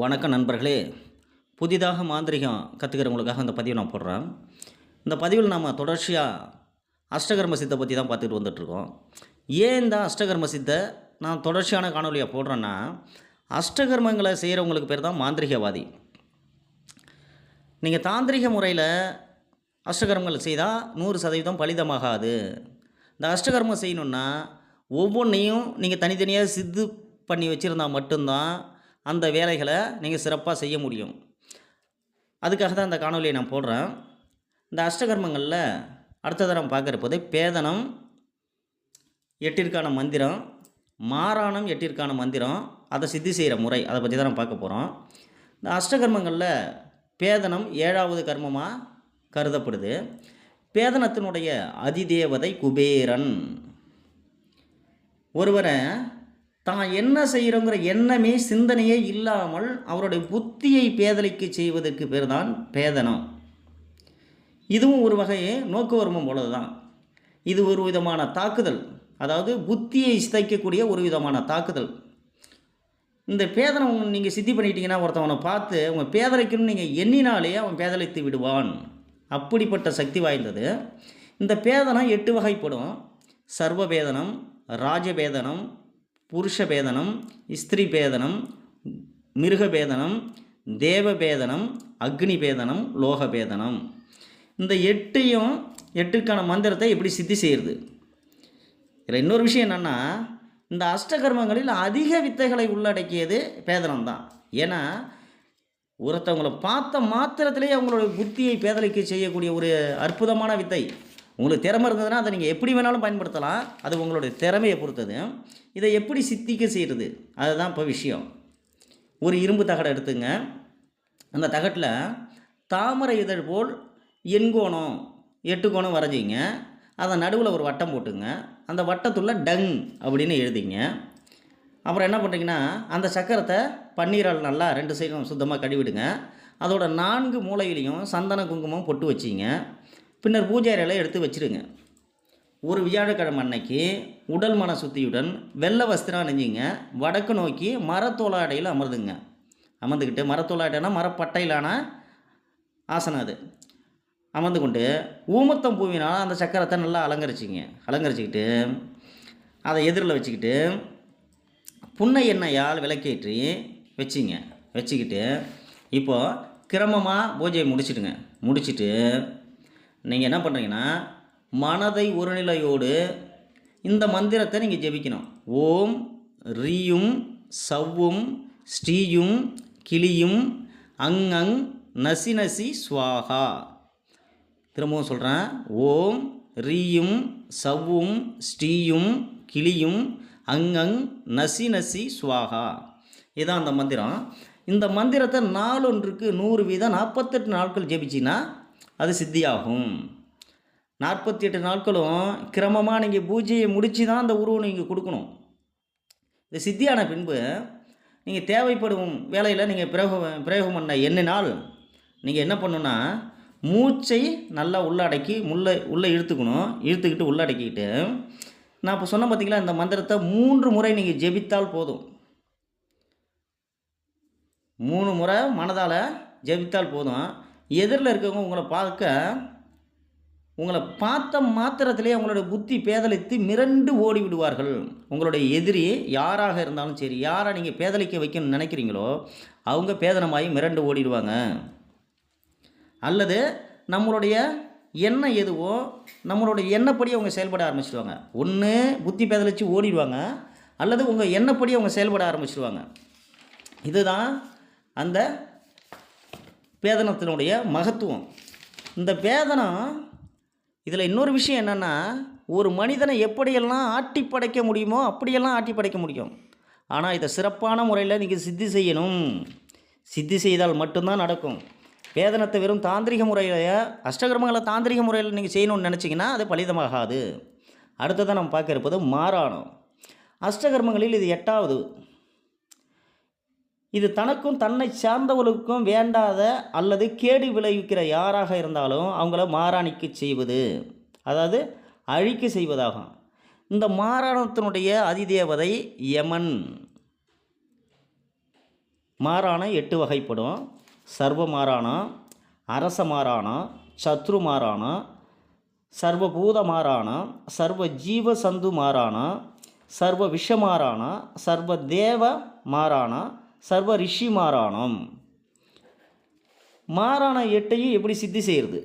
வணக்கம் நண்பர்களே. புதிதாக மாந்திரீகம் கற்றுக்கிறவங்களுக்காக இந்த பதிவை நான் போடுறேன். இந்த பதிவில் நாம் தொடர்ச்சியாக அஷ்டகர்ம சித்தை பற்றி தான் பார்த்துட்டு வந்துட்ருக்கோம். ஏன் இந்த அஷ்டகர்ம சித்தை நான் தொடர்ச்சியான காணொலியாக போடுறேன்னா, அஷ்டகர்மங்களை செய்கிறவங்களுக்கு பேர் தான் மாந்திரிகவாதி. நீங்கள் தாந்திரிக முறையில் அஷ்டகர்மங்கள் செய்தால் 100% பலிதமாகாது. இந்த அஷ்டகர்மம் செய்யணுன்னா ஒவ்வொன்றையும் நீங்கள் தனித்தனியாக சித்து பண்ணி வச்சுருந்தால் மட்டும்தான் அந்த வேலைகளை நீங்கள் சிறப்பாக செய்ய முடியும். அதுக்காக தான் இந்த காணொலியை நான் போடுறேன். இந்த அஷ்டகர்மங்களில் அடுத்த தரம் பார்க்குறப்போது பேதனம் 8ற்கான மந்திரம், மாராணம் 8ற்கான மந்திரம், அதை சித்தி செய்கிற முறை, அதை பற்றி தான் நம்ம பார்க்க போகிறோம். இந்த அஷ்டகர்மங்களில் பேதனம் 7வது கர்மமாக கருதப்படுது. பேதனத்தினுடைய அதிதேவதை குபேரன். ஒருவரை தான் என்ன செய்கிறோங்கிற எண்ணமே சிந்தனையே இல்லாமல் அவருடைய புத்தியை பேதலிக்க செய்வதற்கு பேர் தான் பேதனம். இதுவும் ஒரு வகை நோக்குவர்மம் போல தான். இது ஒரு விதமான தாக்குதல், அதாவது புத்தியை சிதைக்கக்கூடிய ஒரு விதமான தாக்குதல். இந்த பேதனம் நீங்கள் சித்தி பண்ணிட்டீங்கன்னா ஒருத்தவனை பார்த்து அவங்க பேதலிக்கணும்னு நீங்கள் எண்ணினாலே அவன் பேதலித்து விடுவான். அப்படிப்பட்ட சக்தி வாய்ந்தது. இந்த பேதனம் 8 வகைப்படும். சர்வபேதனம், ராஜபேதனம், புருஷபேதனம், ஸ்திரீ பேதனம், மிருகபேதனம், தேவபேதனம், அக்னி பேதனம், லோகபேதனம். இந்த 8க்கான மந்திரத்தை எப்படி சித்தி செய்கிறது? இதில் இன்னொரு விஷயம் என்னென்னா, இந்த அஷ்டகர்மங்களில் அதிக வித்தைகளை உள்ளடக்கியது பேதனம் தான். ஏன்னா ஒருத்தவங்களை பார்த்த மாத்திரத்திலேயே அவங்களுடைய புத்தியை பேதலிக்க செய்யக்கூடிய ஒரு அற்புதமான வித்தை. உங்களுக்கு திறமை இருந்ததுன்னா அதை நீங்கள் எப்படி வேணாலும் பயன்படுத்தலாம். அது உங்களுடைய திறமையை பொறுத்தது. இதை எப்படி சித்திக்க செய்கிறது, அதுதான் இப்போ விஷயம். ஒரு இரும்பு தகடை எடுத்துங்க. அந்த தகட்டில் தாமரை இதழ் போல் எண்கோணம் 8 கோணம் வரைஞ்சிங்க. அதை நடுவில் ஒரு வட்டம் போட்டுங்க. அந்த வட்டத்துள்ள டங் அப்படின்னு எழுதிங்க. அப்புறம் என்ன பண்ணுறீங்கன்னா, அந்த சக்கரத்தை பன்னீரால் நல்லா 2 சைடும் சுத்தமாக கழுவிடுங்க. அதோட 4 மூலையிலையும் சந்தன குங்குமம் பொட்டு வச்சிங்க. பின்னர் பூஜை அறையில் எடுத்து வச்சுருங்க. ஒரு வியாழக்கிழமை அன்னைக்கு உடல் மன சுத்தியுடன் வெள்ளை வஸ்திரம் அணிஞ்சிங்க. வடக்கு நோக்கி மரத்தோலாடையில் அமர்ந்துங்க. அமர்ந்துக்கிட்டு, மரத்தோலாடைனா மரப்பட்டையிலான ஆசனம் அது. அமர்ந்து கொண்டு ஊமத்தம் பூவினால் அந்த சக்கரத்தை நல்லா அலங்கரிச்சிக்கிட்டு அதை எதிரில் வச்சுக்கிட்டு புன்னை எண்ணெயால் விளக்கேற்றி வச்சுக்கிட்டு இப்போது கிரமமாக பூஜையை முடிச்சுட்டு நீங்கள் என்ன பண்ணுறீங்கன்னா, மனதை ஒரு நிலையோடு இந்த மந்திரத்தை நீங்கள் ஜெபிக்கணும். ஓம் ரீயும் சவ்வும் ஸ்ரீயும் கிளியும் அங் நசி நசி ஸ்வாகா. திரும்பவும் சொல்கிறேன். ஓம் ரீயும் சவ்வும் ஸ்ரீயும் கிளியும் அங் நசி நசி ஸ்வாகா. இதுதான் அந்த மந்திரம். இந்த மந்திரத்தை நாளொன்றுக்கு 100 வீதம் 48 நாட்கள் ஜெபிச்சின்னா அது சித்தியாகும். 48 நாட்களும் கிரமமாக நீங்கள் பூஜையை முடித்து தான் அந்த உருவம் நீங்கள் கொடுக்கணும். இது சித்தியான பின்பு நீங்கள் தேவைப்படும் வேலையில் நீங்கள் பிரயோகம் பண்ண எண்ணினால் நீங்கள் என்ன பண்ணணுன்னா, மூச்சை நல்லா உள்ளடக்கி உள்ளே இழுத்துக்கிட்டு உள்ளடக்கிட்டு, நான் இப்போ சொன்ன பார்த்தீங்களா, இந்த மந்திரத்தை 3 முறை நீங்கள் ஜெபித்தால் போதும். 3 முறை மனதால் ஜெபித்தால் போதும். எதிரில் இருக்கவங்க உங்களை பார்த்த மாத்திரத்திலே அவங்களோட புத்தி பேதலித்து மிரண்டு ஓடி விடுவார்கள். உங்களுடைய எதிரி யாராக இருந்தாலும் சரி, யாரை நீங்கள் பேதலிக்க வைக்கணும்னு நினைக்கிறீங்களோ அவங்க பேதனமாகி மிரண்டு ஓடிடுவாங்க. அல்லது நம்மளுடைய எண்ணம் எதுவோ நம்மளுடைய எண்ணப்படி அவங்க செயல்பட ஆரம்பிச்சிடுவாங்க. ஒன்று புத்தி பேதலித்து ஓடிடுவாங்க, அல்லது உங்கள் எண்ணப்படி அவங்க செயல்பட ஆரம்பிச்சிடுவாங்க. இதுதான் அந்த பேதனத்தினுடைய மகத்துவம். இந்த பேதனம் இதில் இன்னொரு விஷயம் என்னென்னா, ஒரு மனிதனை எப்படியெல்லாம் ஆட்டி படைக்க முடியுமோ அப்படியெல்லாம் ஆட்டி படைக்க முடியும். ஆனால் இதை சிறப்பான முறையில் நீங்கள் சித்தி செய்யணும். சித்தி செய்தால் மட்டும்தான் நடக்கும். பேதனத்தை வெறும் தாந்திரிக முறையில், அஷ்டகர்மங்களை தாந்திரிக முறையில் நீங்கள் செய்யணும்னு நினச்சிங்கன்னா அது பலிதமாகாது. அடுத்ததான் நம்ம பார்க்க இருப்பது மாராணம். அஷ்டகர்மங்களில் இது 8வது. இது தனக்கும் தன்னை சார்ந்தவர்களுக்கும் வேண்டாத அல்லது கேடு விளைவிக்கிற யாராக இருந்தாலும் அவங்கள மாராணிக்கு செய்வது, அதாவது அழிக்க செய்வதாகும். இந்த மாராணத்தினுடைய அதிதேவதை யமன். மாறானம் 8 வகைப்படும். சர்வ மாறானம், அரச மாறானம், சத்ரு மாறானம், சர்வபூத மாறானம், சர்வ ஜீவ சந்து மாறானம், சர்வ விஷ மாறானம், சர்வ தேவ மாறானம், சர்வ ரிஷி மாறானம். மாறானம் 8ஐயும் எப்படி சித்தி செய்கிறது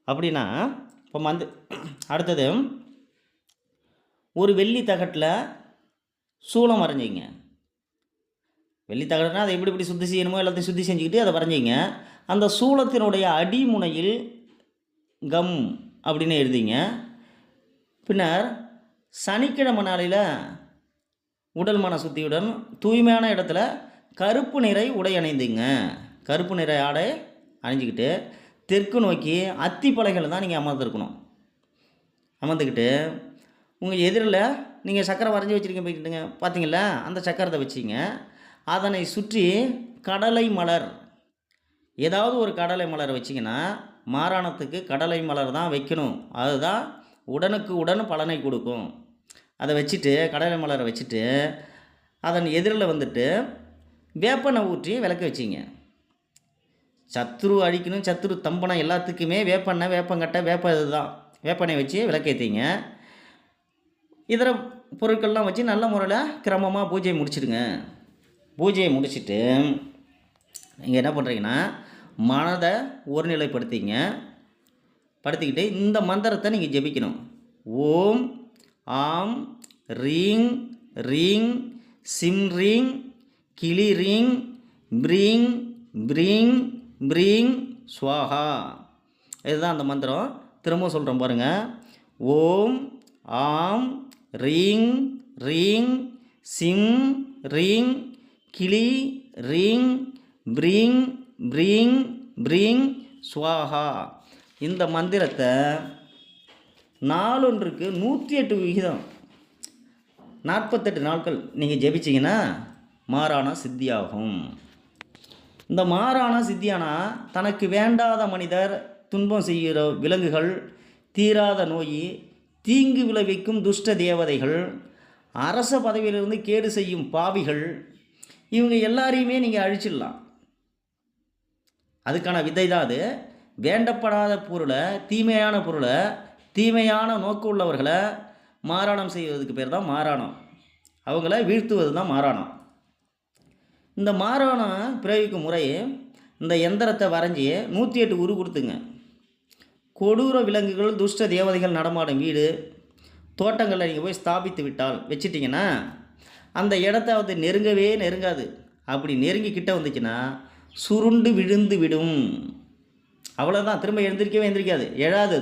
அப்படின்னா, இப்போ அடுத்தது ஒரு வெள்ளி தகட்டில் சூளம் வரைஞ்சிங்க. வெள்ளி தகடுனா அதை எப்படி சுத்தி செய்யணுமோ எல்லாத்தையும் சுத்தி செஞ்சுக்கிட்டு அதை வரைஞ்சிங்க. அந்த சூளத்தினுடைய அடிமுனையில் கம் அப்படின்னு எழுதிங்க. பின்னர் சனிக்கிழமை நாளில் உடல் மன சுத்தியுடன் தூய்மையான இடத்துல கருப்பு நிறை உடை அணிந்துங்க. கருப்பு நிறை ஆடை அணிஞ்சிக்கிட்டு தெற்கு நோக்கி அத்திப்பலைகளை தான் நீங்கள் அமர்ந்துருக்கணும். அமர்ந்துக்கிட்டு உங்கள் எதிரில் நீங்கள் சக்கரை வரைஞ்சி வச்சுருக்கீங்க போய்கிட்டுங்க பார்த்தீங்களா, அந்த சக்கரத்தை வச்சிங்க. அதனை சுற்றி கடலை மலர், ஏதாவது ஒரு கடலை மலர் வச்சிங்கன்னா, மாறாணத்துக்கு கடலை மலர் தான் வைக்கணும். அதுதான் உடனுக்கு உடன் பலனை கொடுக்கும். அதை வச்சுட்டு கடலை மலரை வச்சுட்டு அதன் எதிரில் வந்துட்டு வேப்பெண்ணெய் ஊற்றி விளக்க வச்சிங்க. சத்துரு அழிக்கணும், சத்துரு தம்பனம் எல்லாத்துக்குமே வேப்பெண்ணெய், வேப்பங்கட்டை, இதுதான் வேப்பெண்ணெய் வச்சு விளக்கேற்றிங்க. இதர பொருட்கள்லாம் வச்சு நல்ல முறையில் கிரமமாக பூஜையை முடிச்சிடுங்க. பூஜையை முடிச்சுட்டு நீங்கள் என்ன பண்ணுறீங்கன்னா, மனதை ஒருநிலைப்படுத்திங்க. படுத்திக்கிட்டு இந்த மந்திரத்தை நீங்கள் ஜெபிக்கணும். ஓம் ஆம் ரீங் ரீங் சிம் ரீங் கிளி ரீங் ப்ரீங் ப்ரீங் ப்ரீங் ஸ்வாஹா. இதுதான் அந்த மந்திரம். திரும்ப சொல்கிறோம் பாருங்கள். ஓம் ஆம் ரீங் ரீங் சிம் ரீங் கிளி ரீங் ப்ரீங் ப்ரீங் ப்ரீங் ஸ்வாஹா. இந்த மந்திரத்தை நாளொன்றுக்கு 108 விகிதம் 48 நாட்கள் நீங்கள் ஜெபிச்சிங்கன்னா மாறான சித்தியாகும். இந்த மாறான சித்தியானா தனக்கு வேண்டாத மனிதர், துன்பம் செய்கிற விலங்குகள், தீராத நோய், தீங்கு விளைவிக்கும் துஷ்ட தேவதைகள், அரச பதவியிலிருந்து கேடு செய்யும் பாவிகள், இவங்க எல்லாரையுமே நீங்கள் அழிச்சிடலாம். அதுக்கான விதை தான் அது. வேண்டப்படாத பொருளை, தீமையான பொருளை, தீமையான நோக்கு உள்ளவர்களை மாறாணம் செய்வதுக்கு பேர் தான் மாறாணம். அவங்கள வீழ்த்துவது தான் மாறாணம். இந்த மாறாணம் பிரயோகிக்கும் முறை, இந்த எந்திரத்தை வரைஞ்சி 108 உரு கொடுத்துங்க. கொடூர விலங்குகள், துஷ்ட தேவதைகள் நடமாடும் வீடு, தோட்டங்களில் நீங்கள் போய் ஸ்தாபித்து விட்டால் வச்சிட்டிங்கன்னா அந்த இடத்த வந்து நெருங்கவே நெருங்காது. அப்படி நெருங்கி கிட்ட வந்துச்சுன்னா சுருண்டு விழுந்து விடும். அவ்வளோதான். திரும்ப எழுந்திருக்கவே எந்திரிக்காது, எழாது.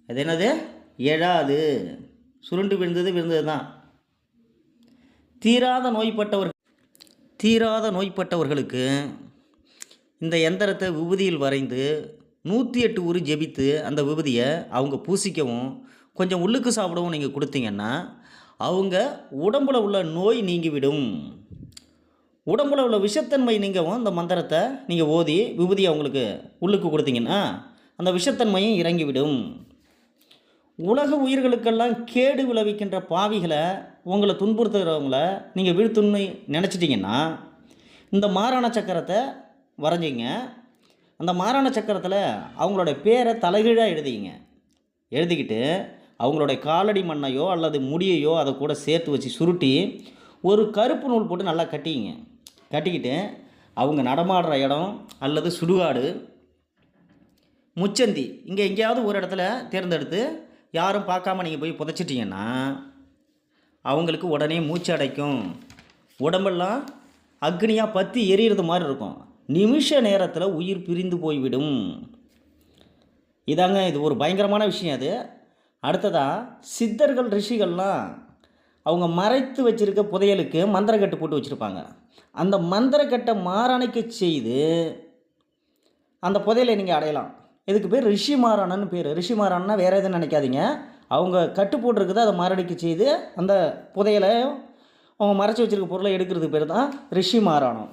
அது என்னது? எழாது. சுருண்டு விழுந்தது தான். தீராத நோய்பட்டவர்களுக்கு இந்த எந்திரத்தை விபூதியில் வரைந்து 108 உரு ஜெபித்து அந்த விபூதியை அவங்க பூசிக்கவும் கொஞ்சம் உள்ளுக்கு சாப்பிடவும் நீங்கள் கொடுத்தீங்கன்னா அவங்க உடம்புல உள்ள நோய் நீங்கிவிடும். உடம்புல உள்ள விஷத்தன்மை நீங்கவும் இந்த மந்திரத்தை நீங்கள் ஓதி விபூதியை அவங்களுக்கு உள்ளுக்கு கொடுத்தீங்கன்னா அந்த விஷத்தன்மையும் இறங்கிவிடும். உலக உயிர்களுக்கெல்லாம் கேடு விளைவிக்கின்ற பாவிகளை, உங்களை துன்புறுத்துகிறவங்கள நீங்கள் வீழ்த்துன்னு நினச்சிட்டிங்கன்னா இந்த மாறான சக்கரத்தை வரைஞ்சிங்க. அந்த மாறான சக்கரத்தில் அவங்களோட பேரை தலைகீழாக எழுதிக்கிட்டு அவங்களுடைய காலடி மண்ணையோ அல்லது முடியையோ அதை கூட சேர்த்து வச்சு சுருட்டி ஒரு கருப்பு நூல் போட்டு நல்லா கட்டிக்கிட்டு அவங்க நடமாடுற இடம் அல்லது சுடுகாடு, முச்சந்தி, இங்கே எங்கேயாவது ஒரு இடத்துல தேர்ந்தெடுத்து யாரும் பார்க்காம நீங்கள் போய் புதைச்சிட்டிங்கன்னா அவங்களுக்கு உடனே மூச்சு அடைக்கும். உடம்பெல்லாம் அக்னியாக பற்றி எரியிறது மாதிரி இருக்கும். நிமிஷ நேரத்தில் உயிர் பிரிந்து போய்விடும். இதாங்க இது ஒரு பயங்கரமான விஷயம். அது அடுத்ததாக சித்தர்கள், ரிஷிகள்லாம் அவங்க மறைத்து வச்சுருக்க புதையலுக்கு மந்திரக்கட்டு போட்டு வச்சுருப்பாங்க. அந்த மந்திரக்கட்டை மாறாணைக்கு செய்து அந்த புதையலை நீங்கள் அடையலாம். இதுக்கு பேர் ரிஷி மாறானன்னு பேர். ரிஷி மாறானா வேறு எதுவும் நினைக்காதீங்க. அவங்க கட்டு போட்டிருக்குது, அதை மாரடிக்க செய்து அந்த புதையலை அவங்க மறைச்சி வச்சுருக்க பொருளை எடுக்கிறதுக்கு பேர் தான் ரிஷி மாறானம்.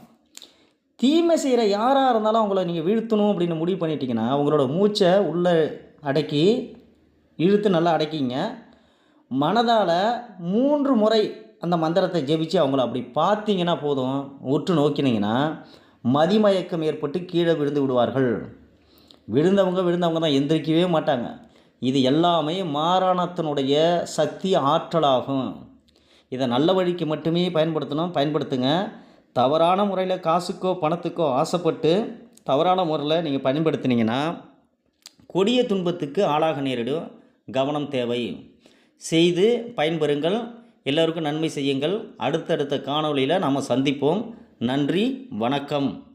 தீமை செய்கிற யாராக இருந்தாலும் அவங்கள நீங்கள் வீழ்த்தணும் அப்படின்னு முடிவு பண்ணிட்டீங்கன்னா அவங்களோட மூச்சை உள்ளே அடக்கி இழுத்து நல்லா அடக்கிங்க. மனதால் 3 முறை அந்த மந்திரத்தை ஜெபிச்சு அவங்கள அப்படி பார்த்தீங்கன்னா போதும், உற்று நோக்கினீங்கன்னா மதிமயக்கம் ஏற்பட்டு கீழே விழுந்து விடுவார்கள். விழுந்தவங்க தான், எந்திரிக்கவே மாட்டாங்க. இது எல்லாமே மாரணத்தினுடைய சக்தி ஆற்றலாகும். இதை நல்ல வழிக்கு மட்டுமே பயன்படுத்துங்க. தவறான முறையில் காசுக்கோ பணத்துக்கோ ஆசைப்பட்டு தவறான முறையில் நீங்கள் பயன்படுத்தினீங்கன்னா கொடிய துன்பத்துக்கு ஆளாக நேரிடும். கவனம் தேவை. செய்து பயன்பெறுங்கள். எல்லோருக்கும் நன்மை செய்யுங்கள். அடுத்தடுத்த காணொளியில் நாம் சந்திப்போம். நன்றி, வணக்கம்.